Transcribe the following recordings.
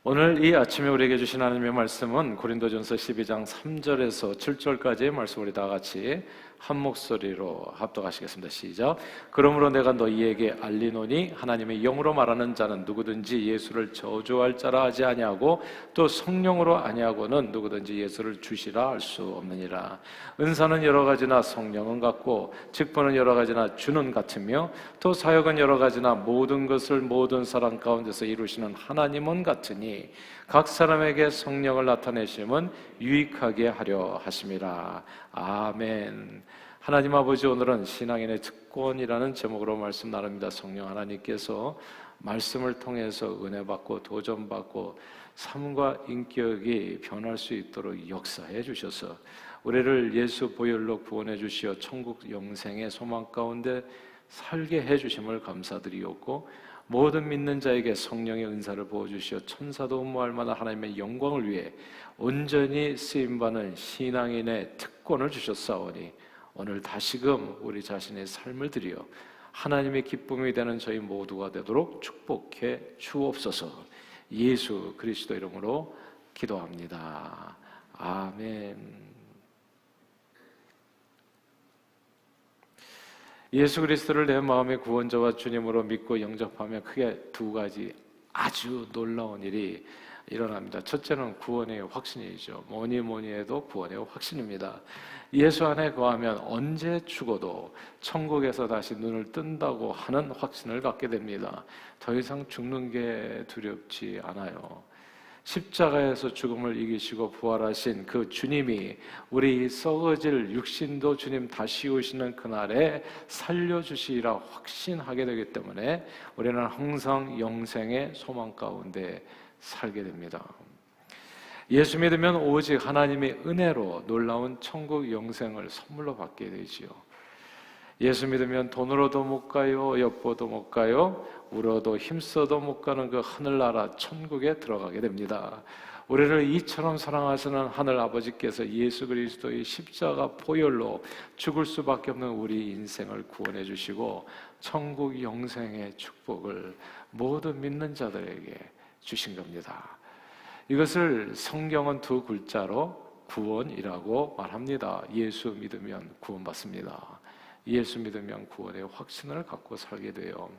오늘 이 아침에 우리에게 주신 하나님의 말씀은 고린도전서 12장 3절에서 7절까지의 말씀, 우리 다 같이 한 목소리로 합독하시겠습니다. 시작. 그러므로 내가 너희에게 알리노니 하나님의 영으로 말하는 자는 누구든지 예수를 저주할 자라 하지 아니하고 또 성령으로 아니하고는 누구든지 예수를 주시라 할 수 없느니라. 은사는 여러 가지나 성령은 같고 직분은 여러 가지나 주는 같으며 또 사역은 여러 가지나 모든 것을 모든 사람 가운데서 이루시는 하나님은 같으니 각 사람에게 성령을 나타내심은 유익하게 하려 하심이라. 아멘. 하나님 아버지, 오늘은 신앙인의 특권이라는 제목으로 말씀 나눕니다. 성령 하나님께서 말씀을 통해서 은혜받고 도전받고 삶과 인격이 변할 수 있도록 역사해 주셔서 우리를 예수 보혈로 구원해 주시어 천국 영생의 소망 가운데 살게 해 주심을 감사드리옵고, 모든 믿는 자에게 성령의 은사를 부어주시어 천사도 음모할 만한 하나님의 영광을 위해 온전히 쓰임받는 신앙인의 특권을 주셨사오니 오늘 다시금 우리 자신의 삶을 드려 하나님의 기쁨이 되는 저희 모두가 되도록 축복해 주옵소서. 예수 그리스도 이름으로 기도합니다. 아멘. 예수 그리스도를 내 마음의 구원자와 주님으로 믿고 영접하면 크게 두 가지 아주 놀라운 일이 일어납니다. 첫째는 구원의 확신이죠. 뭐니 해도 구원의 확신입니다. 예수 안에 거하면 언제 죽어도 천국에서 다시 눈을 뜬다고 하는 확신을 갖게 됩니다. 더 이상 죽는 게 두렵지 않아요. 십자가에서 죽음을 이기시고 부활하신 그 주님이 우리 썩어질 육신도 주님 다시 오시는 그날에 살려주시리라 확신하게 되기 때문에 우리는 항상 영생의 소망 가운데 살게 됩니다. 예수 믿으면 오직 하나님의 은혜로 놀라운 천국 영생을 선물로 받게 되지요. 예수 믿으면 돈으로도 못 가요, 엿보도 못 가요, 울어도 힘써도 못 가는 그 하늘나라 천국에 들어가게 됩니다. 우리를 이처럼 사랑하시는 하늘 아버지께서 예수 그리스도의 십자가 보혈로 죽을 수밖에 없는 우리 인생을 구원해 주시고 천국 영생의 축복을 모든 믿는 자들에게 주신 겁니다. 이것을 성경은 두 글자로 구원이라고 말합니다. 예수 믿으면 구원받습니다. 예수 믿으면 구원의 확신을 갖고 살게 돼요.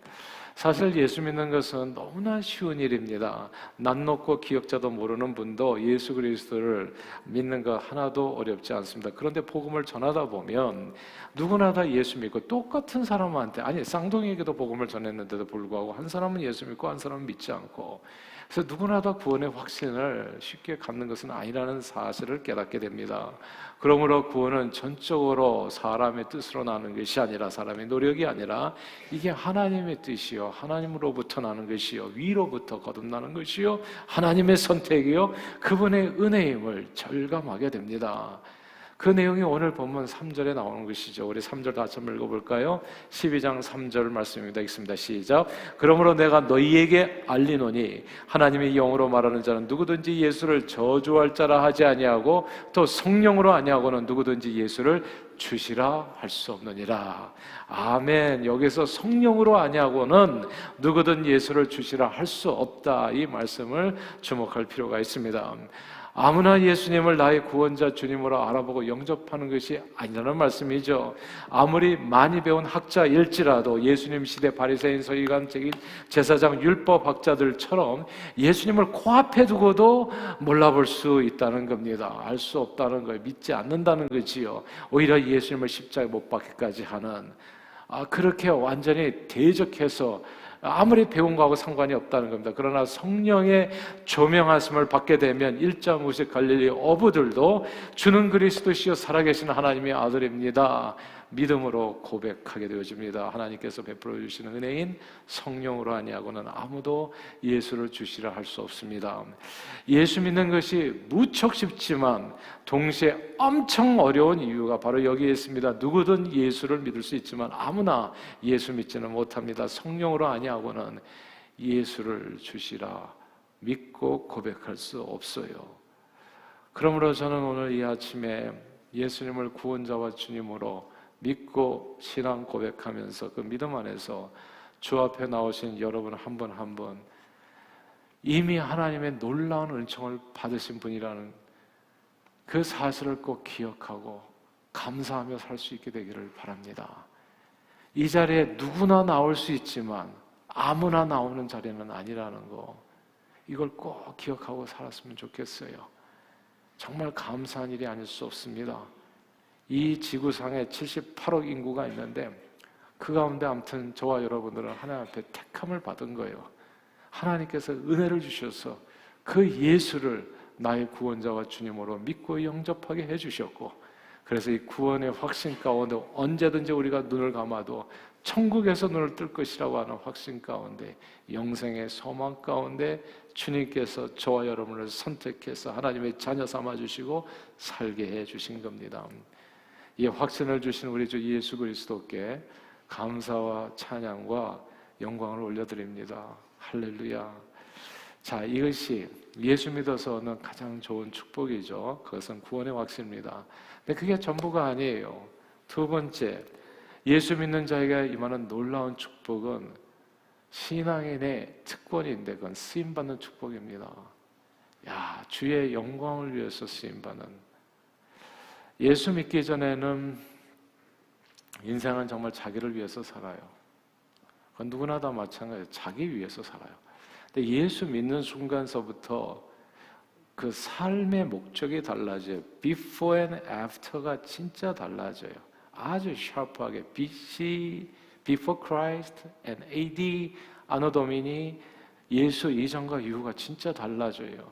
사실 예수 믿는 것은 너무나 쉬운 일입니다. 낯 높고 기억자도 모르는 분도 예수 그리스도를 믿는 것 하나도 어렵지 않습니다. 그런데 복음을 전하다 보면 누구나 다 예수 믿고 똑같은 사람한테, 아니 쌍둥이에게도 복음을 전했는데도 불구하고 한 사람은 예수 믿고 한 사람은 믿지 않고, 그래서 누구나 다 구원의 확신을 쉽게 갖는 것은 아니라는 사실을 깨닫게 됩니다. 그러므로 구원은 전적으로 사람의 뜻으로 나는 것이 아니라, 사람의 노력이 아니라 이게 하나님의 뜻이요, 하나님으로부터 나는 것이요, 위로부터 거듭나는 것이요, 하나님의 선택이요, 그분의 은혜임을 절감하게 됩니다. 그 내용이 오늘 본문 3절에 나오는 것이죠. 우리 3절 다시 한번 읽어볼까요? 12장 3절 말씀입니다. 읽습니다. 시작. 그러므로 내가 너희에게 알리노니 하나님의 영으로 말하는 자는 누구든지 예수를 저주할 자라 하지 아니하고 또 성령으로 아니하고는 누구든지 예수를 주시라 할 수 없느니라. 아멘. 여기서 성령으로 아니하고는 누구든 예수를 주시라 할 수 없다, 이 말씀을 주목할 필요가 있습니다. 아무나 예수님을 나의 구원자 주님으로 알아보고 영접하는 것이 아니라는 말씀이죠. 아무리 많이 배운 학자일지라도 예수님 시대 바리새인, 서기관, 제사장, 율법학자들처럼 예수님을 코앞에 두고도 몰라볼 수 있다는 겁니다. 알 수 없다는 거예요. 믿지 않는다는 거지요. 오히려 예수님을 십자가에 못 박기까지 하는, 그렇게 완전히 대적해서 아무리 배운 거하고 상관이 없다는 겁니다. 그러나 성령의 조명하심을 받게 되면 일자 무식 갈릴리 어부들도 주는 그리스도시요 살아계신 하나님의 아들입니다, 믿음으로 고백하게 되어집니다. 하나님께서 베풀어 주시는 은혜인 성령으로 아니하고는 아무도 예수를 주시라 할 수 없습니다. 예수 믿는 것이 무척 쉽지만 동시에 엄청 어려운 이유가 바로 여기에 있습니다. 누구든 예수를 믿을 수 있지만 아무나 예수 믿지는 못합니다. 성령으로 아니하고는 예수를 주시라 믿고 고백할 수 없어요. 그러므로 저는 오늘 이 아침에 예수님을 구원자와 주님으로 믿고 신앙 고백하면서 그 믿음 안에서 주 앞에 나오신 여러분 한 분 한 분, 이미 하나님의 놀라운 은총을 받으신 분이라는 그 사실을 꼭 기억하고 감사하며 살 수 있게 되기를 바랍니다. 이 자리에 누구나 나올 수 있지만 아무나 나오는 자리는 아니라는 거, 이걸 꼭 기억하고 살았으면 좋겠어요. 정말 감사한 일이 아닐 수 없습니다. 이 지구상에 78억 인구가 있는데 그 가운데 아무튼 저와 여러분들은 하나님 앞에 택함을 받은 거예요. 하나님께서 은혜를 주셔서 그 예수를 나의 구원자와 주님으로 믿고 영접하게 해주셨고, 그래서 이 구원의 확신 가운데 언제든지 우리가 눈을 감아도 천국에서 눈을 뜰 것이라고 하는 확신 가운데, 영생의 소망 가운데 주님께서 저와 여러분을 선택해서 하나님의 자녀 삼아주시고 살게 해주신 겁니다. 이 확신을 주신 우리 주 예수 그리스도께 감사와 찬양과 영광을 올려드립니다. 할렐루야. 자, 이것이 예수 믿어서 얻는 가장 좋은 축복이죠. 그것은 구원의 확신입니다. 근데 그게 전부가 아니에요. 두 번째, 예수 믿는 자에게 임하는 놀라운 축복은 신앙인의 특권인데 그건 쓰임받는 축복입니다. 야, 주의 영광을 위해서 쓰임받는. 예수 믿기 전에는 인생은 정말 자기를 위해서 살아요. 그건 누구나 다 마찬가지예요. 자기 위해서 살아요. 근데 예수 믿는 순간서부터 그 삶의 목적이 달라져요. Before and after가 진짜 달라져요. 아주 샤프하게 BC, Before Christ and AD, 아노 도미니, 예수 이전과 이후가 진짜 달라져요.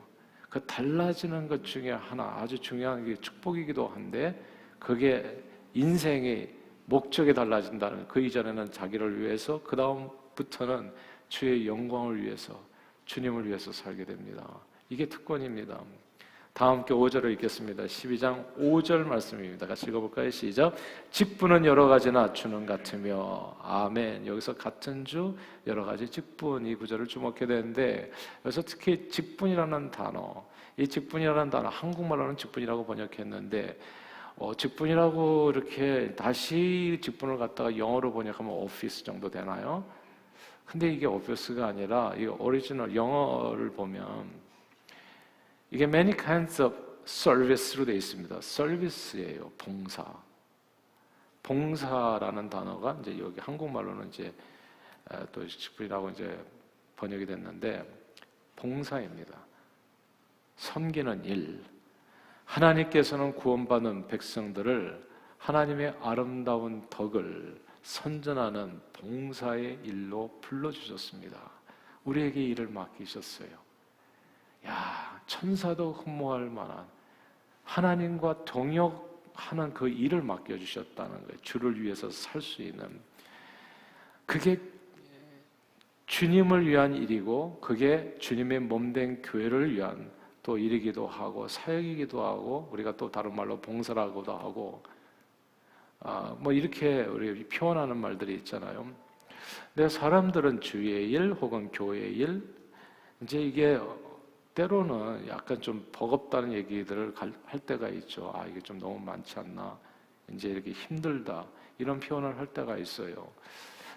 그 달라지는 것 중에 하나, 아주 중요한 게 축복이기도 한데, 그게 인생의 목적이 달라진다는, 그 이전에는 자기를 위해서, 그 다음부터는 주의 영광을 위해서, 주님을 위해서 살게 됩니다. 이게 특권입니다. 다 함께 5절을 읽겠습니다. 12장 5절 말씀입니다. 같이 읽어볼까요? 시작. 직분은 여러 가지나 주는 같으며. 아멘. 여기서 같은 주, 여러 가지 직분, 이 구절을 주목해야 되는데, 여기서 특히 직분이라는 단어, 이 직분이라는 단어, 한국말로는 직분이라고 번역했는데, 직분이라고 이렇게 다시 직분을 갖다가 영어로 번역하면 오피스 정도 되나요? 근데 이게 오피스가 아니라, 이 오리지널 영어를 보면 이게 many kinds of service로 되어 있습니다. 서비스예요. 봉사. 봉사라는 단어가 이제 여기 한국말로는 이제 또 직분이라고 이제 번역이 됐는데, 봉사입니다. 섬기는 일. 하나님께서는 구원받은 백성들을 하나님의 아름다운 덕을 선전하는 봉사의 일로 불러주셨습니다. 우리에게 일을 맡기셨어요. 야, 천사도 흠모할 만한 하나님과 동역하는 그 일을 맡겨주셨다는 거예요. 주를 위해서 살 수 있는. 그게 주님을 위한 일이고, 그게 주님의 몸된 교회를 위한 또 일이기도 하고, 사역이기도 하고, 우리가 또 다른 말로 봉사라고도 하고, 뭐 이렇게 우리 표현하는 말들이 있잖아요. 근데 사람들은 주의 일 혹은 교회의 일, 이제 이게 때로는 약간 좀 버겁다는 얘기들을 할 때가 있죠. 아, 이게 좀 너무 많지 않나? 이제 이렇게 힘들다. 이런 표현을 할 때가 있어요.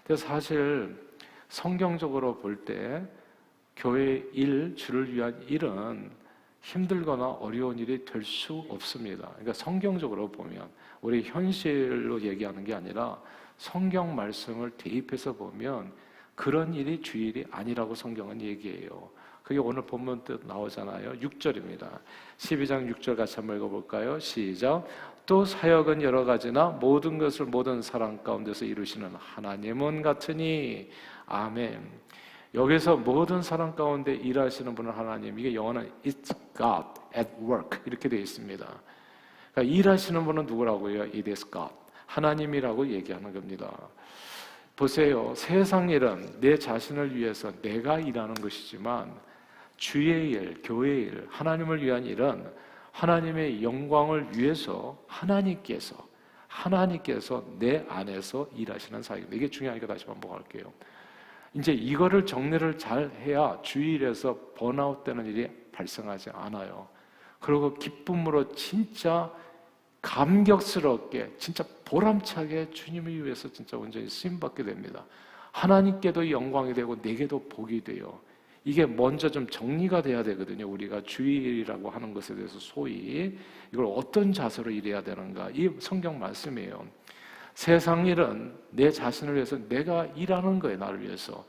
근데 사실 성경적으로 볼 때 교회 일, 주를 위한 일은 힘들거나 어려운 일이 될 수 없습니다. 그러니까 성경적으로 보면, 우리 현실로 얘기하는 게 아니라 성경 말씀을 대입해서 보면 그런 일이 주일이 아니라고 성경은 얘기해요. 그게 오늘 본문 뜻 나오잖아요. 6절입니다. 12장 6절 같이 한번 읽어볼까요? 시작. 또 사역은 여러 가지나 모든 것을 모든 사람 가운데서 이루시는 하나님은 같으니. 아멘. 여기서 모든 사람 가운데 일하시는 분은 하나님. 이게 영어는 It's God at work 이렇게 되어 있습니다. 그러니까 일하시는 분은 누구라고요? It is God. 하나님이라고 얘기하는 겁니다. 보세요. 세상 일은 내 자신을 위해서 내가 일하는 것이지만, 주의 일, 교회의 일, 하나님을 위한 일은 하나님의 영광을 위해서 하나님께서 내 안에서 일하시는 사역입니다. 이게 중요하니까 다시 반복할게요. 이제 이거를 정리를 잘 해야 주일에서 번아웃 되는 일이 발생하지 않아요. 그리고 기쁨으로 진짜 감격스럽게, 진짜 보람차게 주님을 위해서 진짜 온전히 쓰임받게 됩니다. 하나님께도 영광이 되고 내게도 복이 돼요. 이게 먼저 좀 정리가 돼야 되거든요. 우리가 주일이라고 하는 것에 대해서 소위 이걸 어떤 자세로 일해야 되는가, 이 성경 말씀이에요. 세상 일은 내 자신을 위해서 내가 일하는 거예요. 나를 위해서.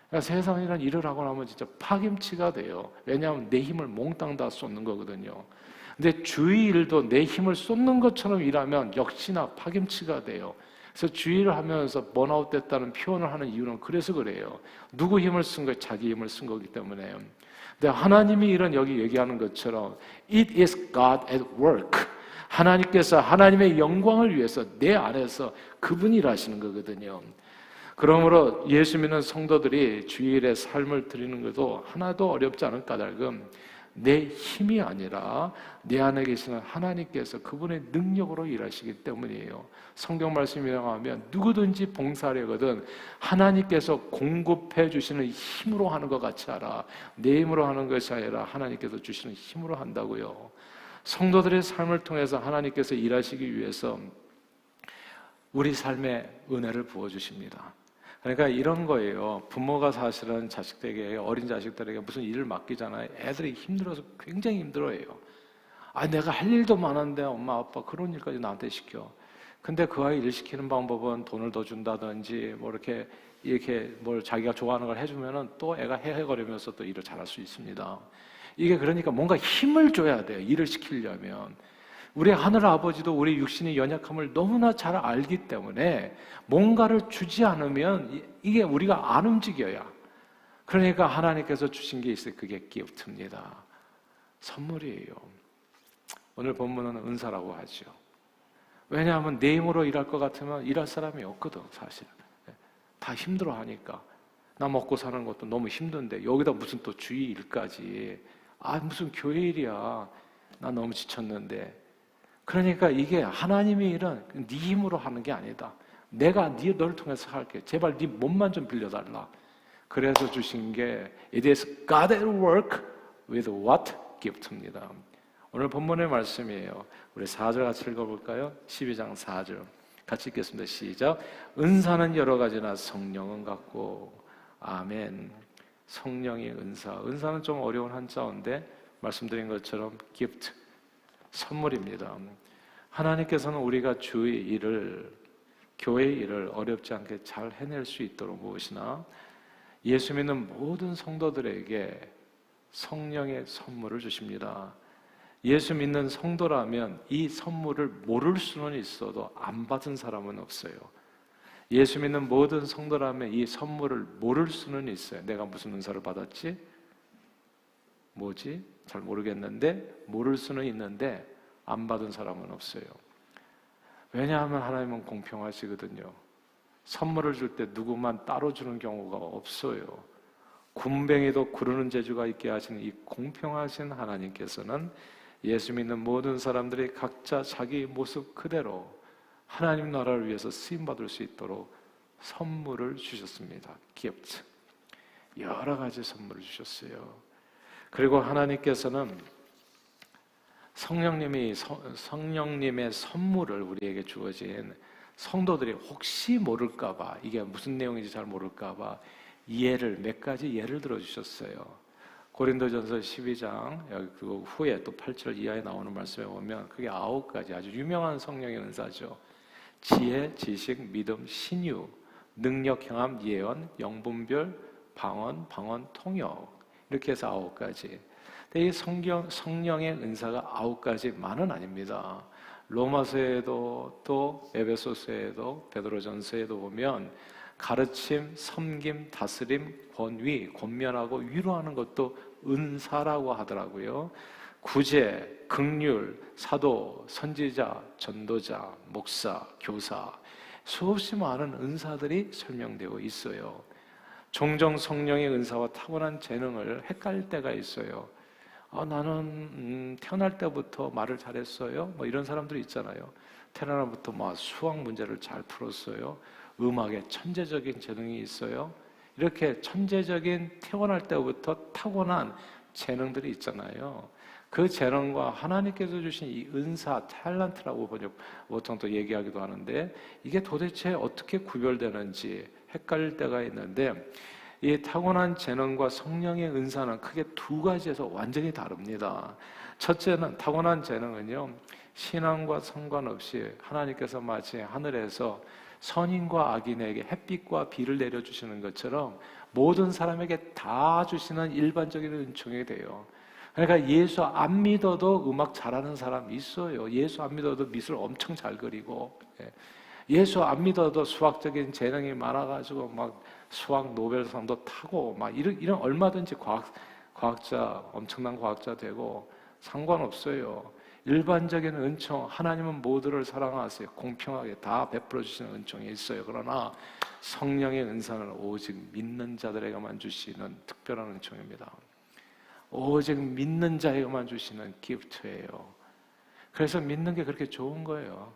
그러니까 세상 일은 일을 하고 나면 진짜 파김치가 돼요. 왜냐하면 내 힘을 몽땅 다 쏟는 거거든요. 근데 주일도 내 힘을 쏟는 것처럼 일하면 역시나 파김치가 돼요. 그래서 주의를 하면서 번아웃 됐다는 표현을 하는 이유는 그래서 그래요. 누구 힘을 쓴 거예요? 자기 힘을 쓴 거기 때문에. 근데 하나님이 이런 여기 얘기하는 것처럼 It is God at work. 하나님께서 하나님의 영광을 위해서 내 안에서 그분이 일하시는 거거든요. 그러므로 예수 믿는 성도들이 주일에 삶을 드리는 것도 하나도 어렵지 않은 까닭은 내 힘이 아니라 내 안에 계시는 하나님께서 그분의 능력으로 일하시기 때문이에요. 성경 말씀이 나오면 누구든지 봉사하려거든 하나님께서 공급해 주시는 힘으로 하는 것 같이 하라. 내 힘으로 하는 것이 아니라 하나님께서 주시는 힘으로 한다고요. 성도들의 삶을 통해서 하나님께서 일하시기 위해서 우리 삶에 은혜를 부어주십니다. 그러니까 이런 거예요. 부모가 사실은 자식들에게, 어린 자식들에게 무슨 일을 맡기잖아요. 애들이 힘들어서 굉장히 힘들어해요. 내가 할 일도 많은데 엄마 아빠 그런 일까지 나한테 시켜. 근데 그 아이 일 시키는 방법은 돈을 더 준다든지 뭐 이렇게 뭘 자기가 좋아하는 걸 해주면은 또 애가 헤헤거리면서 또 일을 잘할 수 있습니다. 이게 그러니까 뭔가 힘을 줘야 돼요. 일을 시키려면. 우리 하늘 아버지도 우리 육신의 연약함을 너무나 잘 알기 때문에 뭔가를 주지 않으면 이게 우리가 안 움직여요. 그러니까 하나님께서 주신 게 있어요. 그게 기프트입니다. 선물이에요. 오늘 본문은 은사라고 하죠. 왜냐하면 내 힘으로 일할 것 같으면 일할 사람이 없거든, 사실. 다 힘들어하니까. 나 먹고 사는 것도 너무 힘든데 여기다 무슨 또 주의 일까지. 무슨 교회 일이야. 나 너무 지쳤는데. 그러니까 이게 하나님의 일은 네 힘으로 하는 게 아니다. 내가 너를 통해서 할게. 제발 네 몸만 좀 빌려달라. 그래서 주신 게 It is God at work with what? gift입니다. 오늘 본문의 말씀이에요. 우리 4절 같이 읽어볼까요? 12장 4절 같이 읽겠습니다. 시작. 은사는 여러 가지나 성령은 같고. 아멘. 성령의 은사. 은사는 좀 어려운 한자어인데 말씀드린 것처럼 gift, 선물입니다. 하나님께서는 우리가 주의 일을, 교회의 일을 어렵지 않게 잘 해낼 수 있도록 무엇이나 예수 믿는 모든 성도들에게 성령의 선물을 주십니다. 예수 믿는 성도라면 이 선물을 모를 수는 있어도 안 받은 사람은 없어요. 예수 믿는 모든 성도라면 이 선물을 모를 수는 있어요. 내가 무슨 은사를 받았지? 뭐지? 잘 모르겠는데 모를 수는 있는데 안 받은 사람은 없어요. 왜냐하면 하나님은 공평하시거든요. 선물을 줄 때 누구만 따로 주는 경우가 없어요. 군뱅이도 구르는 재주가 있게 하시는 이 공평하신 하나님께서는 예수 믿는 모든 사람들이 각자 자기 모습 그대로 하나님 나라를 위해서 쓰임받을 수 있도록 선물을 주셨습니다. 기프트. 여러 가지 선물을 주셨어요. 그리고 하나님께서는 성령님의 선물을 우리에게 주어진 성도들이 혹시 모를까봐, 이게 무슨 내용인지 잘 모를까봐 몇 가지 예를 들어주셨어요. 고린도전서 12장 그 후에 또 8절 이하에 나오는 말씀에 보면 그게 9가지 아주 유명한 성령의 은사죠. 지혜, 지식, 믿음, 신유, 능력, 행함, 예언, 영분별, 방언, 통역, 이렇게 해서 9가지. 근데 이 성령의 은사가 9가지만은 아닙니다. 로마서에도 또 에베소서에도 베드로전서에도 보면 가르침, 섬김, 다스림, 권위, 권면하고 위로하는 것도 은사라고 하더라고요. 구제, 긍휼, 사도, 선지자, 전도자, 목사, 교사, 수없이 많은 은사들이 설명되어 있어요. 종종 성령의 은사와 타고난 재능을 헷갈릴 때가 있어요. 나는 태어날 때부터 말을 잘했어요. 이런 사람들이 있잖아요. 태어날부터 수학 문제를 잘 풀었어요. 음악에 천재적인 재능이 있어요. 이렇게 천재적인 태어날 때부터 타고난 재능들이 있잖아요. 그 재능과 하나님께서 주신 이 은사, 탤런트라고 보통 또 얘기하기도 하는데 이게 도대체 어떻게 구별되는지 헷갈릴 때가 있는데 이 타고난 재능과 성령의 은사는 크게 두 가지에서 완전히 다릅니다. 첫째는 타고난 재능은요, 신앙과 상관없이 하나님께서 마치 하늘에서 선인과 악인에게 햇빛과 비를 내려주시는 것처럼 모든 사람에게 다 주시는 일반적인 은총이 돼요. 그러니까 예수 안 믿어도 음악 잘하는 사람이 있어요. 예수 안 믿어도 미술 엄청 잘 그리고, 예수 안 믿어도 수학적인 재능이 많아가지고 막 수학 노벨상도 타고 막 이런 얼마든지 과학자, 엄청난 과학자 되고 상관없어요. 일반적인 은총, 하나님은 모두를 사랑하세요. 공평하게 다 베풀어 주시는 은총이 있어요. 그러나 성령의 은사는 오직 믿는 자들에게만 주시는 특별한 은총입니다. 오직 믿는 자에게만 주시는 기프트예요. 그래서 믿는 게 그렇게 좋은 거예요.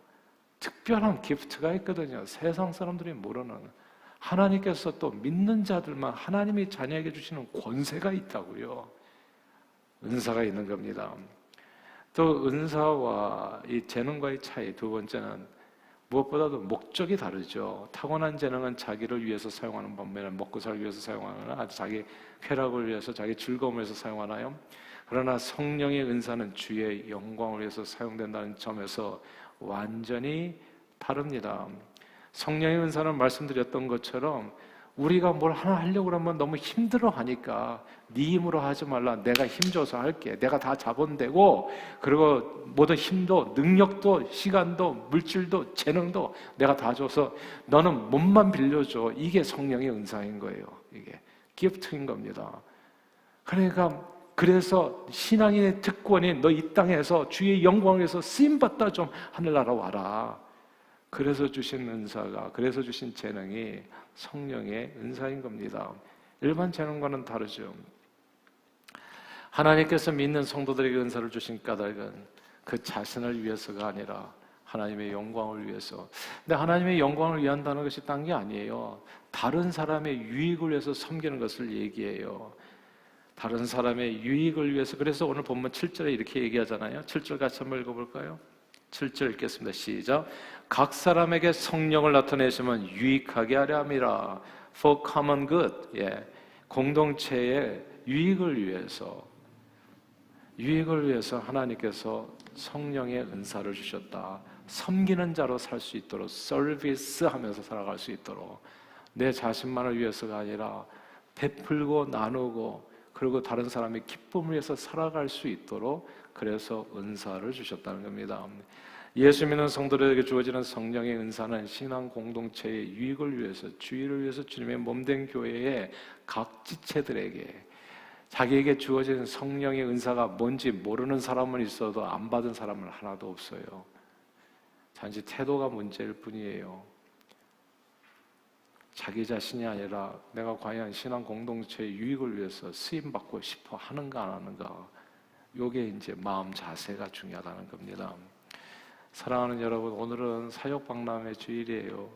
특별한 기프트가 있거든요. 세상 사람들이 모르는. 하나님께서 또 믿는 자들만 하나님이 자녀에게 주시는 권세가 있다고요. 은사가 있는 겁니다. 또 은사와 이 재능과의 차이, 두 번째는 무엇보다도 목적이 다르죠. 타고난 재능은 자기를 위해서 사용하는 반면에 먹고 살기 위해서 사용하거나 자기 쾌락을 위해서, 자기 즐거움을 위해서 사용하나요? 그러나 성령의 은사는 주의 영광을 위해서 사용된다는 점에서 완전히 다릅니다. 성령의 은사는 말씀드렸던 것처럼 우리가 뭘 하나 하려고 그러면 너무 힘들어 하니까 네 힘으로 하지 말라, 내가 힘줘서 할게, 내가 다 자본되고 그리고 모든 힘도 능력도 시간도 물질도 재능도 내가 다 줘서 너는 몸만 빌려줘. 이게 성령의 은사인 거예요. 이게 기프트인 겁니다. 그러니까 그래서 신앙인의 특권이 너 이 땅에서 주의 영광을 위해서 쓰임받다 좀 하늘나라 와라. 그래서 주신 은사가, 그래서 주신 재능이 성령의 은사인 겁니다. 일반 재능과는 다르죠. 하나님께서 믿는 성도들에게 은사를 주신 까닭은 그 자신을 위해서가 아니라 하나님의 영광을 위해서. 근데 하나님의 영광을 위한다는 것이 딴 게 아니에요. 다른 사람의 유익을 위해서 섬기는 것을 얘기해요. 다른 사람의 유익을 위해서. 그래서 오늘 본문 7절에 이렇게 얘기하잖아요. 7절 같이 한번 읽어볼까요? 7절 읽겠습니다. 시작. 각 사람에게 성령을 나타내시면 유익하게 하려 함이라. For common good. 예. 공동체의 유익을 위해서 하나님께서 성령의 은사를 주셨다. 섬기는 자로 살 수 있도록, 서비스 하면서 살아갈 수 있도록, 내 자신만을 위해서가 아니라 베풀고 나누고 그리고 다른 사람의 기쁨을 위해서 살아갈 수 있도록 그래서 은사를 주셨다는 겁니다. 예수 믿는 성도들에게 주어지는 성령의 은사는 신앙 공동체의 유익을 위해서, 주의를 위해서 주님의 몸된 교회의 각 지체들에게, 자기에게 주어진 성령의 은사가 뭔지 모르는 사람은 있어도 안 받은 사람은 하나도 없어요. 단지 태도가 문제일 뿐이에요. 자기 자신이 아니라 내가 과연 신앙 공동체의 유익을 위해서 쓰임받고 싶어 하는가 안 하는가, 이게 이제 마음 자세가 중요하다는 겁니다. 사랑하는 여러분, 오늘은 사역박람회 주일이에요.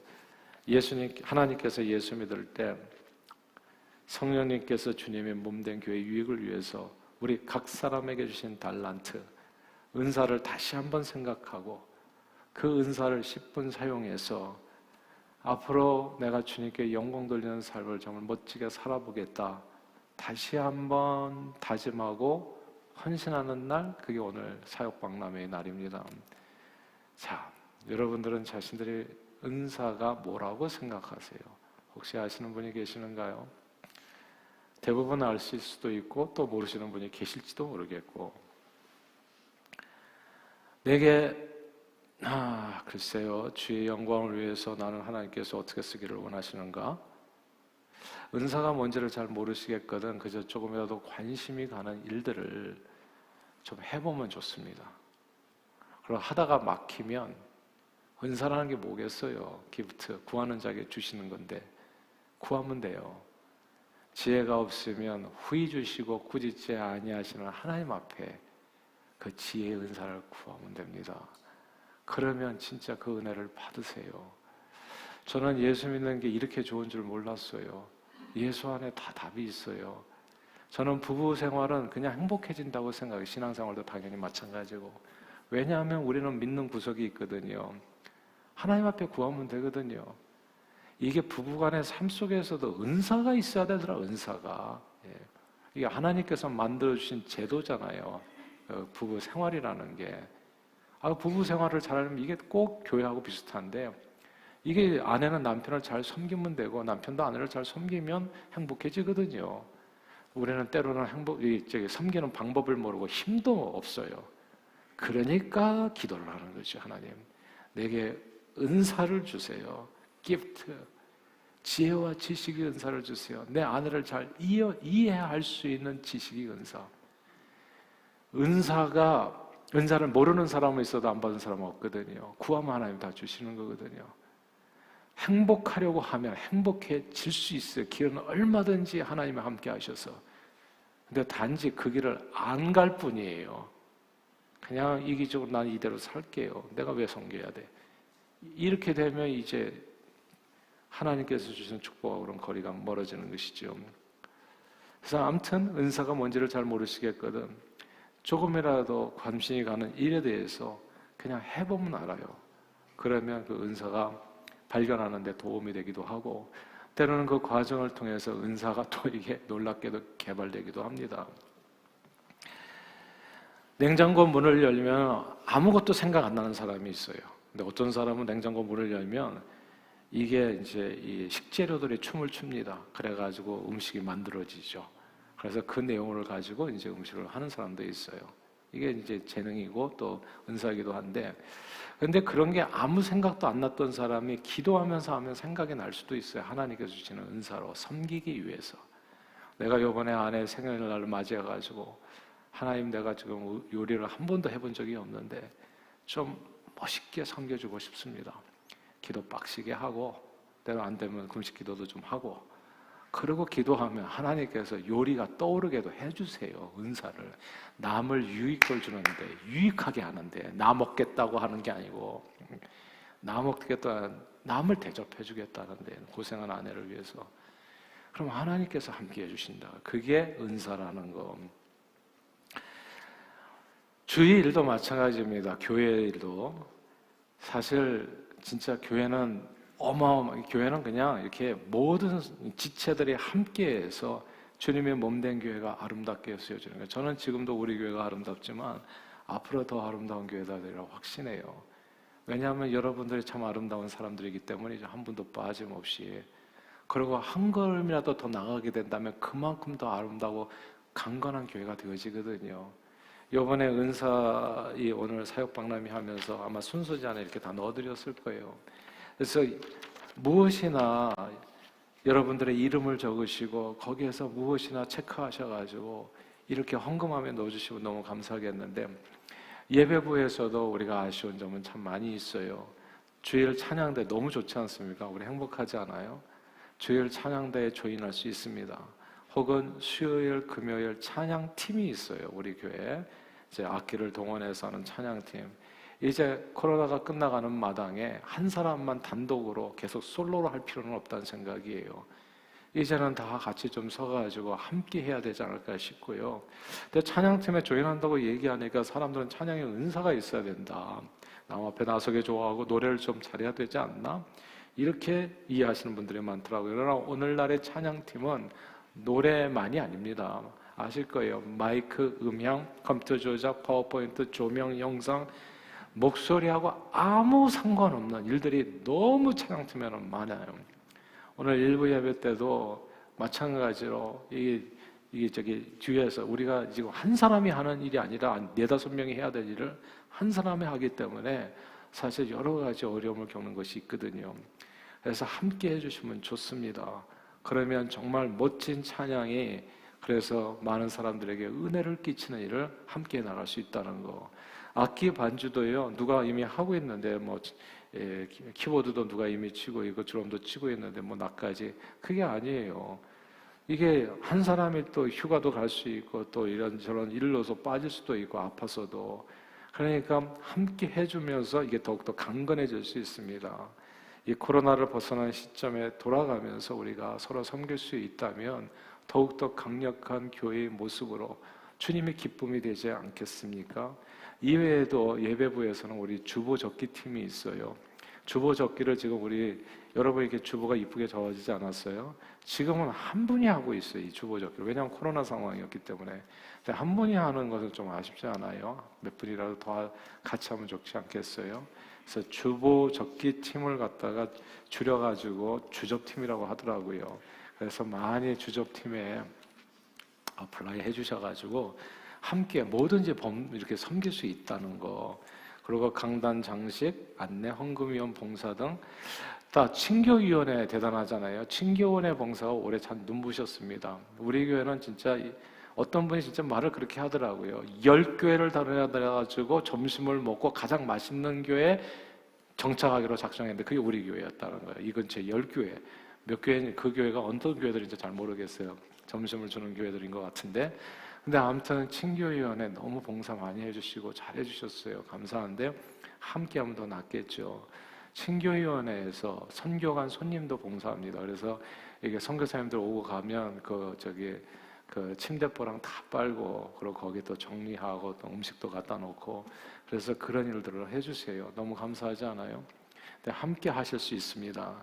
하나님께서 예수 믿을 때 성령님께서 주님의 몸된 교회 유익을 위해서 우리 각 사람에게 주신 달란트, 은사를 다시 한번 생각하고 그 은사를 10분 사용해서 앞으로 내가 주님께 영광 돌리는 삶을 정말 멋지게 살아보겠다, 다시 한번 다짐하고 헌신하는 날, 그게 오늘 사역박람회의 날입니다. 자, 여러분들은 자신들의 은사가 뭐라고 생각하세요? 혹시 아시는 분이 계시는가요? 대부분 아실 수도 있고 또 모르시는 분이 계실지도 모르겠고. 내게 글쎄요, 주의 영광을 위해서 나는 하나님께서 어떻게 쓰기를 원하시는가? 은사가 뭔지를 잘 모르시겠거든 그저 조금이라도 관심이 가는 일들을 좀 해보면 좋습니다. 그리고 하다가 막히면, 은사라는 게 뭐겠어요? 기프트, 구하는 자에게 주시는 건데 구하면 돼요. 지혜가 없으면 후히 주시고 꾸짖지 아니하시는 하나님 앞에 그 지혜의 은사를 구하면 됩니다. 그러면 진짜 그 은혜를 받으세요. 저는 예수 믿는 게 이렇게 좋은 줄 몰랐어요. 예수 안에 다 답이 있어요. 저는 부부 생활은 그냥 행복해진다고 생각해요. 신앙생활도 당연히 마찬가지고. 왜냐하면 우리는 믿는 구석이 있거든요. 하나님 앞에 구하면 되거든요. 이게 부부간의 삶 속에서도 은사가 있어야 되더라, 은사가. 예. 이게 하나님께서 만들어주신 제도잖아요. 부부 생활이라는 게. 부부 생활을 잘하려면 이게 꼭 교회하고 비슷한데, 이게 아내는 남편을 잘 섬기면 되고, 남편도 아내를 잘 섬기면 행복해지거든요. 우리는 때로는 섬기는 방법을 모르고 힘도 없어요. 그러니까 기도를 하는 거죠. 하나님, 내게 은사를 주세요. 기프트, 지혜와 지식의 은사를 주세요. 내 아내를 잘 이해할 수 있는 지식의 은사. 은사를 모르는 사람은 있어도 안 받은 사람은 없거든요. 구하면 하나님 다 주시는 거거든요. 행복하려고 하면 행복해질 수 있어요. 길은 얼마든지 하나님이 함께 하셔서. 근데 단지 그 길을 안 갈 뿐이에요. 그냥 이기적으로 난 이대로 살게요. 내가 왜 섬겨야 돼? 이렇게 되면 이제 하나님께서 주신 축복하고는 거리가 멀어지는 것이죠. 그래서 아무튼 은사가 뭔지를 잘 모르시겠거든. 조금이라도 관심이 가는 일에 대해서 그냥 해보면 알아요. 그러면 그 은사가 발견하는 데 도움이 되기도 하고, 때로는 그 과정을 통해서 은사가 또 이게 놀랍게도 개발되기도 합니다. 냉장고 문을 열면 아무것도 생각 안 나는 사람이 있어요. 근데 어떤 사람은 냉장고 문을 열면 이게 이제 이 식재료들이 춤을 춥니다. 그래가지고 음식이 만들어지죠. 그래서 그 내용을 가지고 이제 음식을 하는 사람도 있어요. 이게 이제 재능이고 또 은사이기도 한데, 근데 그런 게 아무 생각도 안 났던 사람이 기도하면서 하면 생각이 날 수도 있어요. 하나님께서 주시는 은사로 섬기기 위해서. 내가 이번에 아내 생일날을 맞이해가지고, 하나님, 내가 지금 요리를 한 번도 해본 적이 없는데 좀 멋있게 섬겨주고 싶습니다. 기도 빡시게 하고, 때로 안 되면 금식 기도도 좀 하고, 그리고 기도하면 하나님께서 요리가 떠오르게도 해주세요. 은사를. 남을 유익을 주는데, 유익하게 하는데, 나 먹겠다고 하는 게 아니고, 나 먹겠다, 남을 대접해 주겠다는데, 고생한 아내를 위해서. 그럼 하나님께서 함께 해주신다. 그게 은사라는 거. 주의 일도 마찬가지입니다. 교회 일도. 사실 진짜 교회는 교회는 그냥 이렇게 모든 지체들이 함께해서 주님의 몸된 교회가 아름답게 쓰여지는 거예요. 저는 지금도 우리 교회가 아름답지만 앞으로 더 아름다운 교회가 되리라고 확신해요. 왜냐하면 여러분들이 참 아름다운 사람들이기 때문에 한 분도 빠짐없이, 그리고 한 걸음이라도 더 나가게 된다면 그만큼 더 아름다고 강건한 교회가 되어지거든요. 이번에 은사이 오늘 사역박람회 하면서 아마 순서지 안에 이렇게 다 넣어드렸을 거예요. 그래서 무엇이나 여러분들의 이름을 적으시고 거기에서 무엇이나 체크하셔가지고 이렇게 헌금함에 넣어주시면 너무 감사하겠는데, 예배부에서도 우리가 아쉬운 점은 참 많이 있어요. 주일 찬양대 너무 좋지 않습니까? 우리 행복하지 않아요? 주일 찬양대에 조인할 수 있습니다. 혹은 수요일, 금요일 찬양팀이 있어요. 우리 교회에 이제 악기를 동원해서 하는 찬양팀. 이제 코로나가 끝나가는 마당에 한 사람만 단독으로 계속 솔로로 할 필요는 없다는 생각이에요. 이제는 다 같이 좀 서가지고 함께 해야 되지 않을까 싶고요. 근데 찬양팀에 조인한다고 얘기하니까 사람들은 찬양에 은사가 있어야 된다. 남 앞에 나서게 좋아하고 노래를 좀 잘해야 되지 않나? 이렇게 이해하시는 분들이 많더라고요. 그러나 오늘날의 찬양팀은 노래만이 아닙니다. 아실 거예요. 마이크, 음향, 컴퓨터 조작, 파워포인트, 조명, 영상, 목소리하고 아무 상관없는 일들이 너무 찬양팀에는 많아요. 오늘 일부 예배 때도 마찬가지로 이게 뒤에서 우리가 지금 한 사람이 하는 일이 아니라 4-5명이 해야 될 일을 한 사람이 하기 때문에 사실 여러 가지 어려움을 겪는 것이 있거든요. 그래서 함께 해주시면 좋습니다. 그러면 정말 멋진 찬양이 그래서 많은 사람들에게 은혜를 끼치는 일을 함께 나갈 수 있다는 거. 악기 반주도요, 누가 이미 하고 있는데 키보드도 누가 이미 치고 있고 드럼도 치고 있는데 나까지, 그게 아니에요. 이게 한 사람이 또 휴가도 갈 수 있고 또 이런저런 일로서 빠질 수도 있고 아파서도, 그러니까 함께 해주면서 이게 더욱더 강건해질 수 있습니다. 이 코로나를 벗어난 시점에 돌아가면서 우리가 서로 섬길 수 있다면 더욱더 강력한 교회의 모습으로 주님의 기쁨이 되지 않겠습니까? 이외에도 예배부에서는 우리 주보 적기팀이 있어요. 주보 적기를 지금 우리 여러분 이렇게 주보가 이쁘게 적어지지 않았어요? 지금은 한 분이 하고 있어요, 이 주보 적기를. 왜냐하면 코로나 상황이었기 때문에. 근데 한 분이 하는 것은 좀 아쉽지 않아요? 몇 분이라도 더 같이 하면 좋지 않겠어요? 그래서 주보 적기 팀을 갖다가 줄여가지고 주접팀이라고 하더라고요. 그래서 많이 주접팀에 어플라이 해주셔가지고 함께 뭐든지 이렇게 섬길 수 있다는 거. 그리고 강단 장식, 안내, 헌금위원 봉사 등. 다 친교위원회 대단하잖아요. 친교원회 봉사가 올해 참 눈부셨습니다. 우리 교회는 진짜 어떤 분이 진짜 말을 그렇게 하더라고요. 10교회를 다녀가지고 점심을 먹고 가장 맛있는 교회 정착하기로 작정했는데 그게 우리 교회였다는 거예요. 이 근처에 10교회. 몇 교회, 그 교회가 어떤 교회들인지 잘 모르겠어요. 점심을 주는 교회들인 것 같은데. 근데 아무튼 친교위원회 너무 봉사 많이 해주시고 잘해주셨어요. 감사한데 함께 하면 더 낫겠죠. 친교위원회에서 선교관 손님도 봉사합니다. 그래서 이게 선교사님들 오고 가면 그 침대보랑 다 빨고 그리고 거기 또 정리하고 또 음식도 갖다 놓고 그래서 그런 일들을 해주세요. 너무 감사하지 않아요? 근데 함께 하실 수 있습니다.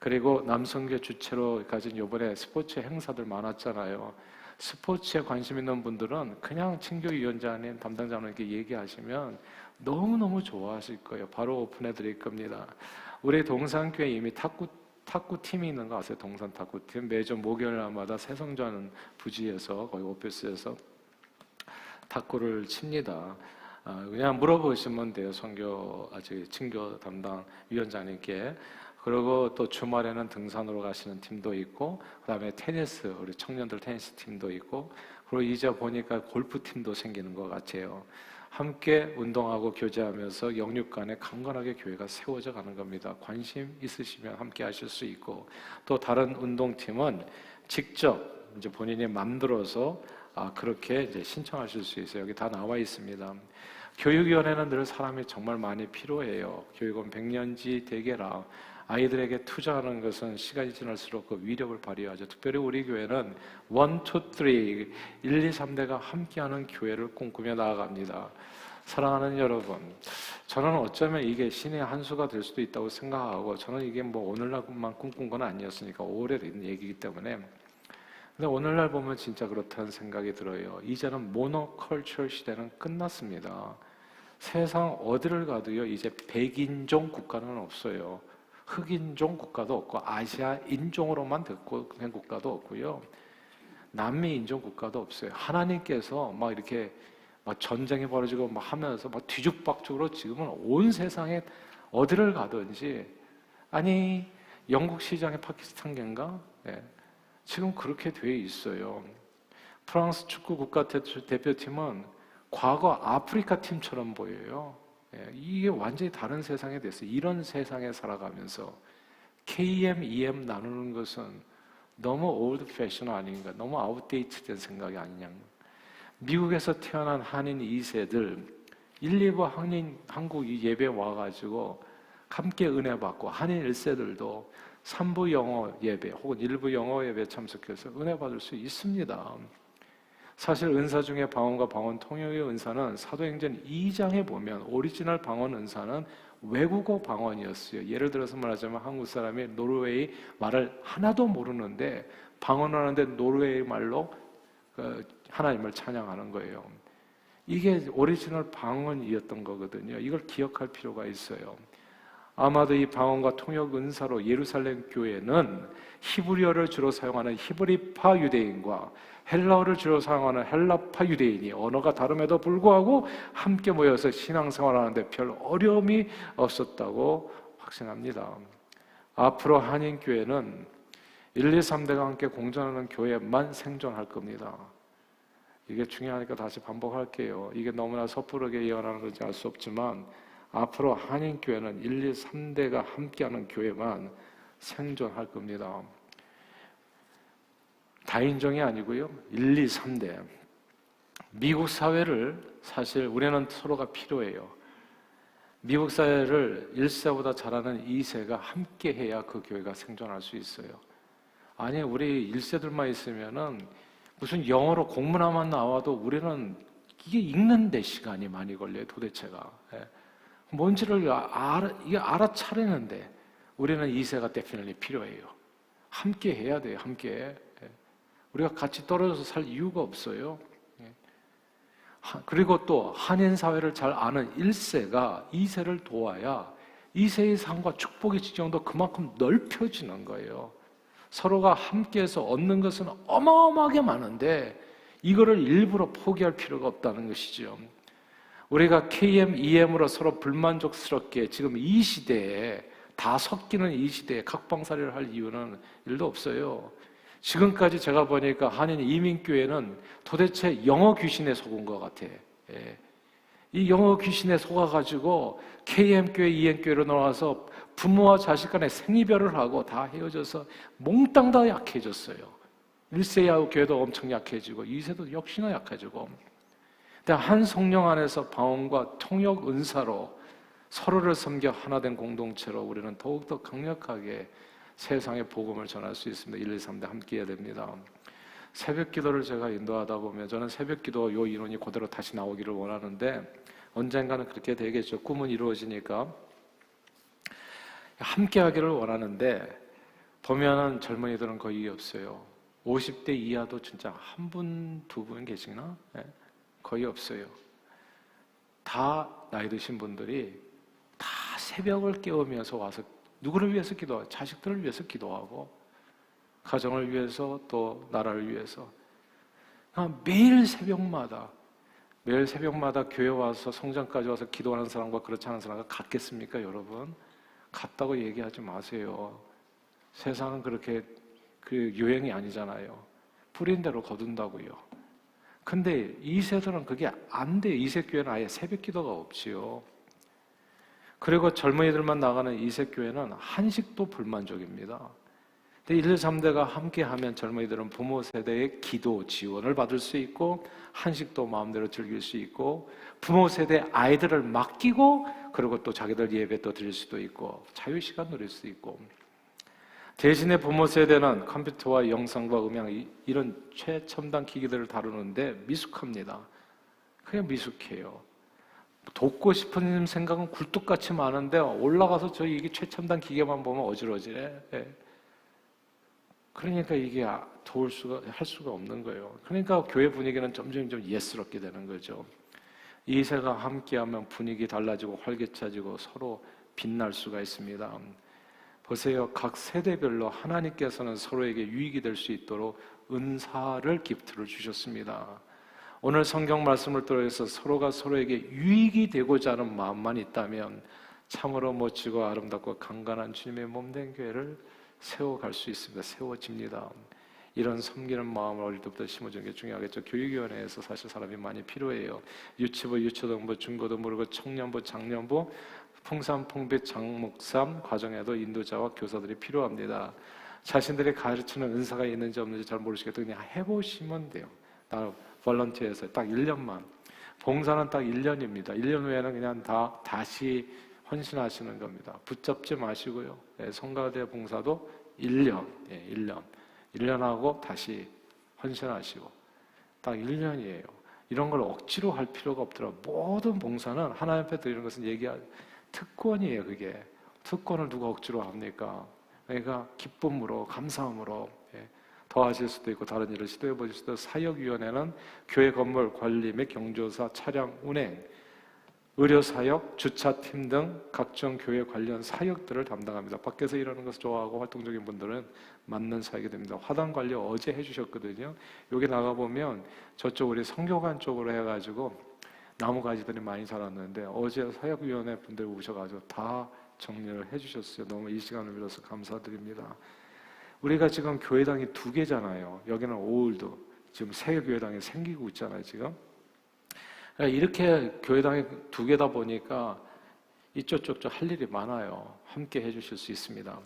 그리고 남성교 주체로 가진 이번에 스포츠 행사들 많았잖아요. 스포츠에 관심 있는 분들은 그냥 친교위원장님, 담당자님께 얘기하시면 너무너무 좋아하실 거예요. 바로 오픈해 드릴 겁니다. 우리 동산교회 이미 탁구팀이 있는 거 아세요? 동산 탁구팀. 매주 목요일마다 새성전 부지에서 거기 오피스에서 탁구를 칩니다. 그냥 물어보시면 돼요. 친교 담당 위원장님께. 그리고 또 주말에는 등산으로 가시는 팀도 있고, 그 다음에 테니스, 우리 청년들 테니스 팀도 있고, 그리고 이제 보니까 골프 팀도 생기는 것 같아요. 함께 운동하고 교제하면서 영육 간에 강건하게 교회가 세워져 가는 겁니다. 관심 있으시면 함께 하실 수 있고, 또 다른 운동팀은 직접 이제 본인이 만들어서 그렇게 이제 신청하실 수 있어요. 여기 다 나와 있습니다. 교육위원회는 늘 사람이 정말 많이 필요해요. 교육은 백년지 대계라. 아이들에게 투자하는 것은 시간이 지날수록 그 위력을 발휘하죠. 특별히 우리 교회는 1, 2, 3, 1, 2, 3대가 함께하는 교회를 꿈꾸며 나아갑니다. 사랑하는 여러분, 저는 어쩌면 이게 신의 한 수가 될 수도 있다고 생각하고, 저는 이게 뭐 오늘날만 꿈꾼 건 아니었으니까 오래된 얘기이기 때문에. 근데 오늘날 보면 진짜 그렇다는 생각이 들어요. 이제는 모노컬처 시대는 끝났습니다. 세상 어디를 가도요, 이제 백인종 국가는 없어요. 흑인종 국가도 없고 아시아 인종으로만 된 국가도 없고요. 남미 인종 국가도 없어요. 하나님께서 막 이렇게 막 전쟁이 벌어지고 막 하면서 막 뒤죽박죽으로 지금은 온 세상에 어디를 가든지, 아니 영국 시장의 파키스탄계인가? 네. 지금 그렇게 돼 있어요. 프랑스 축구 국가 대표팀은 과거 아프리카 팀처럼 보여요. 이게 완전히 다른 세상에 됐어요. 이런 세상에 살아가면서 KM, EM 나누는 것은 너무 올드 패션 아닌가, 너무 아웃데이트된 생각이 아니냐. 미국에서 태어난 한인 2세들 1, 2부 한국 예배 와가지고 함께 은혜 받고, 한인 1세들도 3부 영어 예배 혹은 1부 영어 예배 참석해서 은혜 받을 수 있습니다. 사실 은사 중에 방언과 방언 통역의 은사는 사도행전 2장에 보면 오리지널 방언 은사는 외국어 방언이었어요. 예를 들어서 말하자면 한국 사람이 노르웨이 말을 하나도 모르는데 방언하는데 노르웨이 말로 하나님을 찬양하는 거예요. 이게 오리지널 방언이었던 거거든요. 이걸 기억할 필요가 있어요. 아마도 이 방언과 통역 은사로 예루살렘 교회는 히브리어를 주로 사용하는 히브리파 유대인과 헬라어를 주로 사용하는 헬라파 유대인이 언어가 다름에도 불구하고 함께 모여서 신앙생활하는데 별 어려움이 없었다고 확신합니다. 앞으로 한인교회는 1, 2, 3대가 함께 공존하는 교회만 생존할 겁니다. 이게 중요하니까 다시 반복할게요. 이게 너무나 섣부르게 예언하는 건지 알 수 없지만 앞으로 한인교회는 1, 2, 3대가 함께하는 교회만 생존할 겁니다. 다인종이 아니고요. 1, 2, 3대. 미국 사회를 사실 우리는 서로가 필요해요. 미국 사회를 1세보다 잘하는 2세가 함께해야 그 교회가 생존할 수 있어요. 아니, 우리 1세들만 있으면은 무슨 영어로 공문화만 나와도 우리는 이게 읽는 데 시간이 많이 걸려요, 도대체가. 뭔지를 이게 알아차리는데 우리는 2세가 definitely 필요해요. 함께 해야 돼요. 함께. 우리가 같이 떨어져서 살 이유가 없어요. 그리고 또 한인 사회를 잘 아는 1세가 2세를 도와야 2세의 삶과 축복의 지경도 그만큼 넓혀지는 거예요. 서로가 함께해서 얻는 것은 어마어마하게 많은데 이거를 일부러 포기할 필요가 없다는 것이죠. 우리가 KM, EM으로 서로 불만족스럽게 지금 이 시대에 다 섞이는 이 시대에 각방살이를 할 이유는 일도 없어요. 지금까지 제가 보니까 한인 이민교회는 도대체 영어 귀신에 속은 것 같아. 이 영어 귀신에 속아가지고 KM교회, EM교회로 나와서 부모와 자식 간에 생이별을 하고 다 헤어져서 몽땅 다 약해졌어요. 1세야 교회도 엄청 약해지고 2세도 역시나 약해지고. 근데 한 성령 안에서 방언과 통역 은사로 서로를 섬겨 하나된 공동체로 우리는 더욱더 강력하게 세상에 복음을 전할 수 있습니다. 1, 2, 3대 함께 해야 됩니다. 새벽 기도를 제가 인도하다 보면 저는 새벽 기도 요 이론이 그대로 다시 나오기를 원하는데 언젠가는 그렇게 되겠죠. 꿈은 이루어지니까 함께 하기를 원하는데 보면은 젊은이들은 거의 없어요. 50대 이하도 진짜 한 분, 두 분 계시나? 거의 없어요. 다 나이 드신 분들이 다 새벽을 깨우면서 와서 누구를 위해서 기도하고 자식들을 위해서 기도하고 가정을 위해서 또 나라를 위해서 매일 새벽마다 교회 와서 성전까지 와서 기도하는 사람과 그렇지 않은 사람과 같겠습니까, 여러분? 같다고 얘기하지 마세요. 세상은 그렇게 그 요행이 아니잖아요. 뿌린 대로 거둔다고요. 근데 2세들은 그게 안 돼. 2세 교회는 아예 새벽 기도가 없지요. 그리고 젊은이들만 나가는 2세 교회는 한식도 불만족입니다. 근데 1, 2, 3대가 함께 하면 젊은이들은 부모 세대의 기도 지원을 받을 수 있고 한식도 마음대로 즐길 수 있고 부모 세대 아이들을 맡기고 그리고 또 자기들 예배 또 드릴 수도 있고 자유시간 누릴 수 있고 대신에 부모 세대는 컴퓨터와 영상과 음향 이런 최첨단 기기들을 다루는데 미숙합니다. 그냥 미숙해요. 돕고 싶은 생각은 굴뚝같이 많은데 올라가서 저희 이게 최첨단 기계만 보면 어지러지네. 그러니까 이게 할 수가 없는 거예요. 그러니까 교회 분위기는 점점 좀 예스럽게 되는 거죠. 2세가 함께하면 분위기 달라지고 활기차지고 서로 빛날 수가 있습니다. 보세요. 각 세대별로 하나님께서는 서로에게 유익이 될 수 있도록 은사를 기프트를 주셨습니다. 오늘 성경 말씀을 통해서 서로가 서로에게 유익이 되고자 하는 마음만 있다면 참으로 멋지고 아름답고 강건한 주님의 몸된 교회를 세워갈 수 있습니다. 세워집니다. 이런 섬기는 마음을 어릴 때부터 심어주는 게 중요하겠죠. 교육위원회에서 사실 사람이 많이 필요해요. 유치부, 유초등부, 중고등부, 청년부, 장년부, 풍삼풍빛, 장목삼 과정에도 인도자와 교사들이 필요합니다. 자신들이 가르치는 은사가 있는지 없는지 잘 모르시겠다. 그냥 해보시면 돼요. 나 볼런티어에서 딱 1년만. 봉사는 딱 1년입니다. 1년 후에는 그냥 다시 헌신하시는 겁니다. 붙잡지 마시고요. 성가대 봉사도 1년, 1년 하고 다시 헌신하시고 딱 1년이에요. 이런 걸 억지로 할 필요가 없더라고요. 모든 봉사는 하나님 앞에 드리는 것은 특권이에요. 그게 특권을 누가 억지로 합니까? 그러니까 기쁨으로 감사함으로 더 하실 수도 있고 다른 일을 시도해 보실 수도 있고 사역위원회는 교회 건물 관리 및 경조사, 차량 운행, 의료사역, 주차팀 등 각종 교회 관련 사역들을 담당합니다. 밖에서 일하는 것을 좋아하고 활동적인 분들은 맞는 사역이 됩니다. 화단 관리 어제 해주셨거든요. 여기 나가보면 저쪽 우리 성교관 쪽으로 해가지고 나무가지들이 많이 자랐는데 어제 사역위원회 분들 오셔가지고 다 정리를 해주셨어요. 너무 이 시간을 빌어서 감사드립니다. 우리가 지금 교회당이 2개잖아요. 여기는 오울드 지금 새 교회당이 생기고 있잖아요. 지금 이렇게 교회당이 2개다 보니까 이쪽 할 일이 많아요. 함께 해주실 수 있습니다.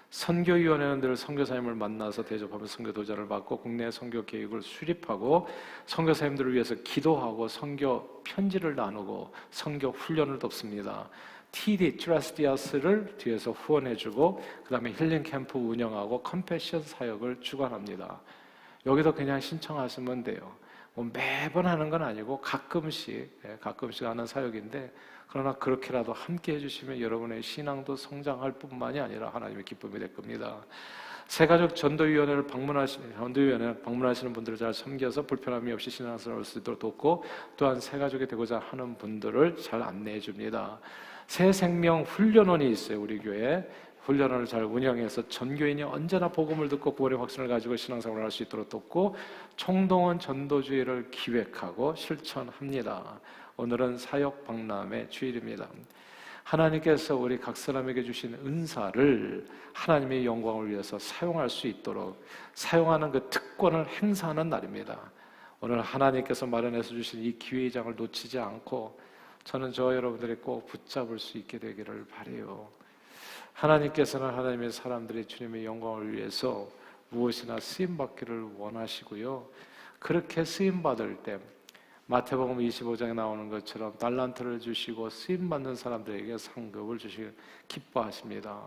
선교위원회는 늘 선교사님을 만나서 대접하며 선교도자를 받고 국내 선교 계획을 수립하고 선교사님들을 위해서 기도하고 선교 편지를 나누고 선교 훈련을 돕습니다. TD, 트라스디아스를 뒤에서 후원해주고 그 다음에 힐링 캠프 운영하고 컴패션 사역을 주관합니다. 여기도 그냥 신청하시면 돼요. 뭐 매번 하는 건 아니고 가끔씩 하는 사역인데, 그러나 그렇게라도 함께 해주시면 여러분의 신앙도 성장할 뿐만이 아니라 하나님의 기쁨이 될 겁니다. 새가족 전도위원회를 방문하시는 분들을 잘 섬겨서 불편함이 없이 신앙생활을 할 수 있도록 돕고, 또한 새가족이 되고자 하는 분들을 잘 안내해 줍니다. 새 생명 훈련원이 있어요. 우리 교회에 훈련원을 잘 운영해서 전교인이 언제나 복음을 듣고 구원의 확신을 가지고 신앙생활을 할 수 있도록 돕고, 총동원 전도주의를 기획하고 실천합니다. 오늘은 사역 박람회 주일입니다. 하나님께서 우리 각 사람에게 주신 은사를 하나님의 영광을 위해서 사용할 수 있도록 사용하는 그 특권을 행사하는 날입니다. 오늘 하나님께서 마련해서 주신 이 기회의 장을 놓치지 않고 저는 여러분들이 꼭 붙잡을 수 있게 되기를 바라요. 하나님께서는 하나님의 사람들이 주님의 영광을 위해서 무엇이나 쓰임받기를 원하시고요. 그렇게 쓰임받을 때 마태복음 25장에 나오는 것처럼 달란트를 주시고 쓰임받는 사람들에게 상급을 주시길 기뻐하십니다.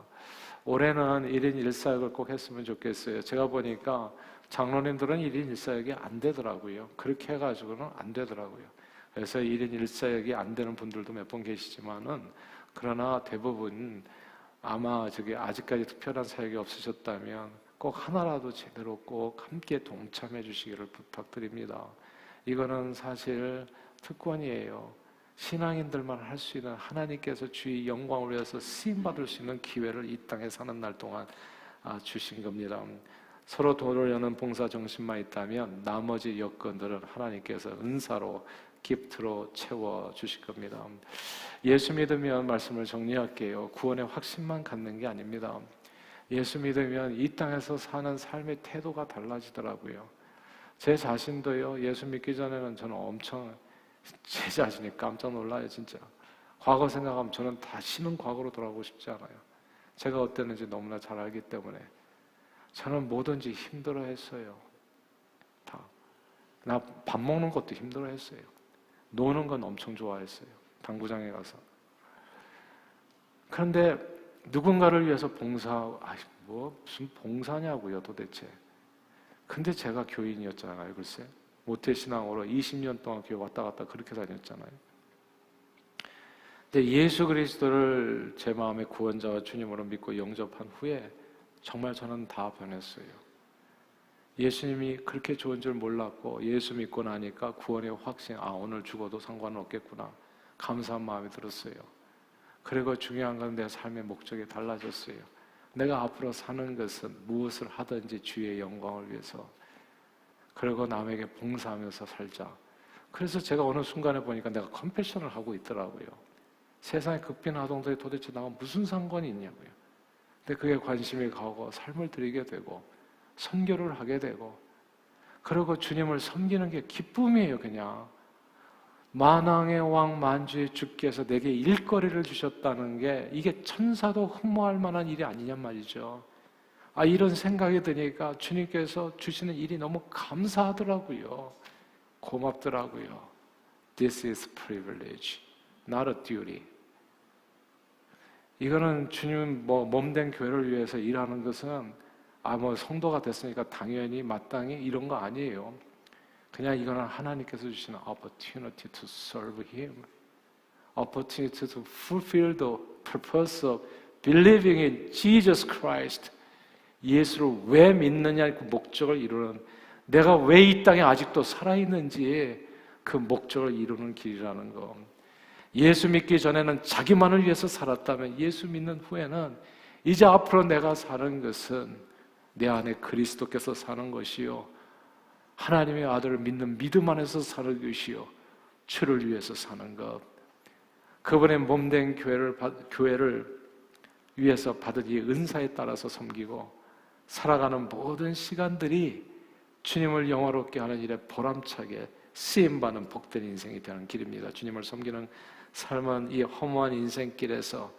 올해는 1인 1사역을 꼭 했으면 좋겠어요. 제가 보니까 장로님들은 1인 1사역이 안 되더라고요. 그렇게 해가지고는 안 되더라고요. 그래서 1인 1사역이 안 되는 분들도 몇 분 계시지만은, 그러나 대부분 아마 아직까지 특별한 사역이 없으셨다면 꼭 하나라도 제대로 꼭 함께 동참해 주시기를 부탁드립니다. 이거는 사실 특권이에요. 신앙인들만 할 수 있는, 하나님께서 주의 영광을 위해서 쓰임받을 수 있는 기회를 이 땅에 사는 날 동안 주신 겁니다. 서로 도를 여는 봉사 정신만 있다면 나머지 여건들은 하나님께서 은사로, 기프트로 채워주실 겁니다. 예수 믿으면, 말씀을 정리할게요, 구원의 확신만 갖는 게 아닙니다. 예수 믿으면 이 땅에서 사는 삶의 태도가 달라지더라고요. 제 자신도요, 예수 믿기 전에는 저는 엄청 제 자신이 깜짝 놀라요. 진짜 과거 생각하면 저는 다시는 과거로 돌아가고 싶지 않아요. 제가 어땠는지 너무나 잘 알기 때문에. 저는 뭐든지 힘들어 했어요. 나 밥 먹는 것도 힘들어 했어요. 노는 건 엄청 좋아했어요. 당구장에 가서. 그런데 누군가를 위해서 무슨 봉사냐고요 도대체. 근데 제가 교인이었잖아요. 글쎄, 모태신앙으로 20년 동안 교회 왔다 갔다 그렇게 다녔잖아요. 근데 예수 그리스도를 제 마음의 구원자와 주님으로 믿고 영접한 후에 정말 저는 다 변했어요. 예수님이 그렇게 좋은 줄 몰랐고, 예수 믿고 나니까 구원의 확신, 오늘 죽어도 상관은 없겠구나, 감사한 마음이 들었어요. 그리고 중요한 건 내 삶의 목적이 달라졌어요. 내가 앞으로 사는 것은 무엇을 하든지 주의 영광을 위해서, 그리고 남에게 봉사하면서 살자. 그래서 제가 어느 순간에 보니까 내가 컴패션을 하고 있더라고요. 세상의 극빈아동들이 도대체 나와 무슨 상관이 있냐고요. 근데 그게 관심이 가고 삶을 드리게 되고 선교를 하게 되고, 그리고 주님을 섬기는 게 기쁨이에요. 그냥 만왕의 왕 만주의 주께서 내게 일거리를 주셨다는 게, 이게 천사도 흠모할 만한 일이 아니냔 말이죠. 이런 생각이 드니까 주님께서 주시는 일이 너무 감사하더라고요. 고맙더라고요. This is privilege, not a duty. 이거는 주님 몸된 교회를 위해서 일하는 것은 성도가 됐으니까 당연히 마땅히 이런 거 아니에요. 그냥 이거는 하나님께서 주시는 opportunity to serve Him, opportunity to fulfill the purpose of believing in Jesus Christ. 예수를 왜 믿느냐, 그 목적을 이루는, 내가 왜 이 땅에 아직도 살아있는지 그 목적을 이루는 길이라는 거. 예수 믿기 전에는 자기만을 위해서 살았다면, 예수 믿는 후에는 이제 앞으로 내가 사는 것은 내 안에 그리스도께서 사는 것이요, 하나님의 아들을 믿는 믿음 안에서 사는 것이요, 주를 위해서 사는 것. 그분의 몸된 교회를 위해서 받은 이 은사에 따라서 섬기고 살아가는 모든 시간들이 주님을 영화롭게 하는 일에 보람차게 쓰임받는 복된 인생이 되는 길입니다. 주님을 섬기는 삶은 이 허무한 인생길에서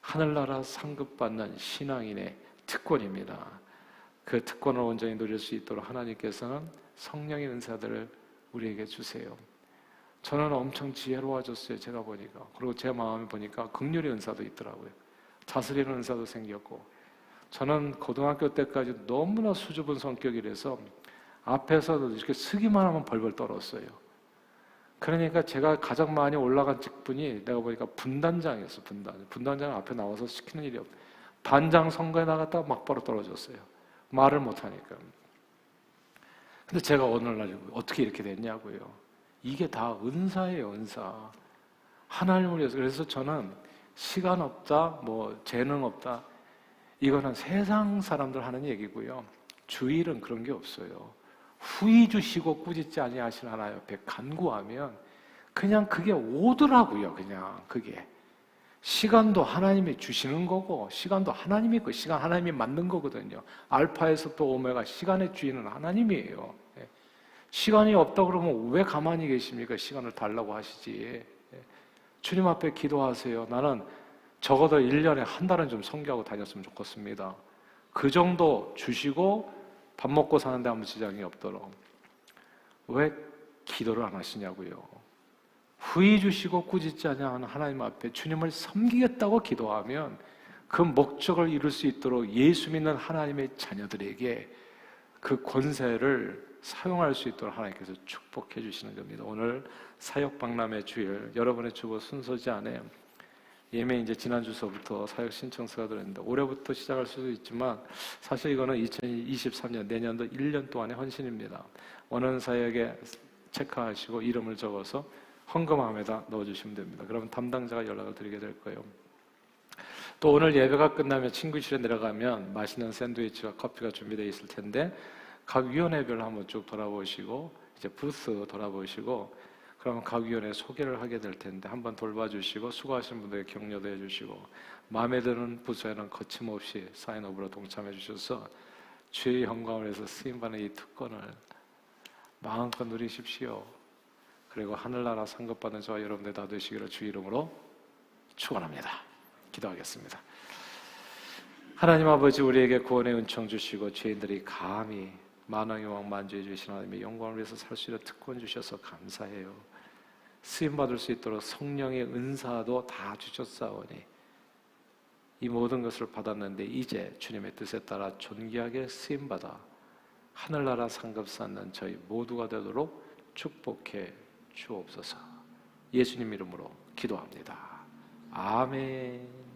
하늘나라 상급받는 신앙인의 특권입니다. 그 특권을 온전히 누릴 수 있도록 하나님께서는 성령의 은사들을 우리에게 주세요. 저는 엄청 지혜로워졌어요. 제가 보니까. 그리고 제 마음에 보니까 긍휼의 은사도 있더라고요. 다스리는 은사도 생겼고. 저는 고등학교 때까지 너무나 수줍은 성격이라서 앞에서 이렇게 서기만 하면 벌벌 떨었어요. 그러니까 제가 가장 많이 올라간 직분이 내가 보니까 분단장이었어. 분단장 앞에 나와서 시키는 일이 없. 단장 선거에 나갔다가 막바로 떨어졌어요. 말을 못하니까. 근데 제가 오늘날 어떻게 이렇게 됐냐고요. 이게 다 은사예요, 은사. 하나님을 위해서. 그래서 저는 시간 없다, 뭐 재능 없다, 이거는 세상 사람들 하는 얘기고요. 주일은 그런 게 없어요. 후히 주시고 꾸짖지 아니하시는 하나님 앞에 간구하면 그냥 그게 오더라고요. 그냥 그게 시간도 하나님이 주시는 거고, 시간도 하나님이 그 시간 하나님이 만든 거거든요. 알파에서 또 오메가, 시간의 주인은 하나님이에요. 시간이 없다 그러면 왜 가만히 계십니까? 시간을 달라고 하시지. 주님 앞에 기도하세요. 나는 적어도 1년에 한 달은 좀 선교하고 다녔으면 좋겠습니다. 그 정도 주시고 밥 먹고 사는데 아무 지장이 없도록. 왜 기도를 안 하시냐고요. 후히 주시고 꾸짖지 아니하는 하나님 앞에 주님을 섬기겠다고 기도하면 그 목적을 이룰 수 있도록 예수 믿는 하나님의 자녀들에게 그 권세를 사용할 수 있도록 하나님께서 축복해 주시는 겁니다. 오늘 사역박람회 주일, 여러분의 주보 순서지 안에 예매 이제 지난주서부터 사역 신청서가 들어있는데 올해부터 시작할 수도 있지만 사실 이거는 2023년 내년도 1년 동안의 헌신입니다. 원하는 사역에 체크하시고 이름을 적어서 헌금함에다 넣어주시면 됩니다. 그러면 담당자가 연락을 드리게 될 거예요. 또 오늘 예배가 끝나면 친구실에 내려가면 맛있는 샌드위치와 커피가 준비되어 있을 텐데 각 위원회별로 한번 쭉 돌아보시고 이제 부스 돌아보시고 그러면 각 위원회 소개를 하게 될 텐데 한번 돌봐주시고 수고하신 분들에게 격려도 해주시고 마음에 드는 부서에는 거침없이 사인업으로 동참해 주셔서 주의 영광을 위해서 쓰임받는 이 특권을 마음껏 누리십시오. 그리고 하늘나라 상급받는 저와 여러분들 다 되시기를 주 이름으로 축원합니다. 기도하겠습니다. 하나님 아버지, 우리에게 구원의 은총 주시고 죄인들이 감히 만왕의 왕 만주해 주신 하나님의 영광을 위해서 살 수 있는 특권 주셔서 감사해요. 쓰임받을 수 있도록 성령의 은사도 다 주셨사오니 이 모든 것을 받았는데 이제 주님의 뜻에 따라 존귀하게 쓰임받아 하늘나라 상급 쌓는 저희 모두가 되도록 축복해 주옵소서. 예수님 이름으로 기도합니다. 아멘.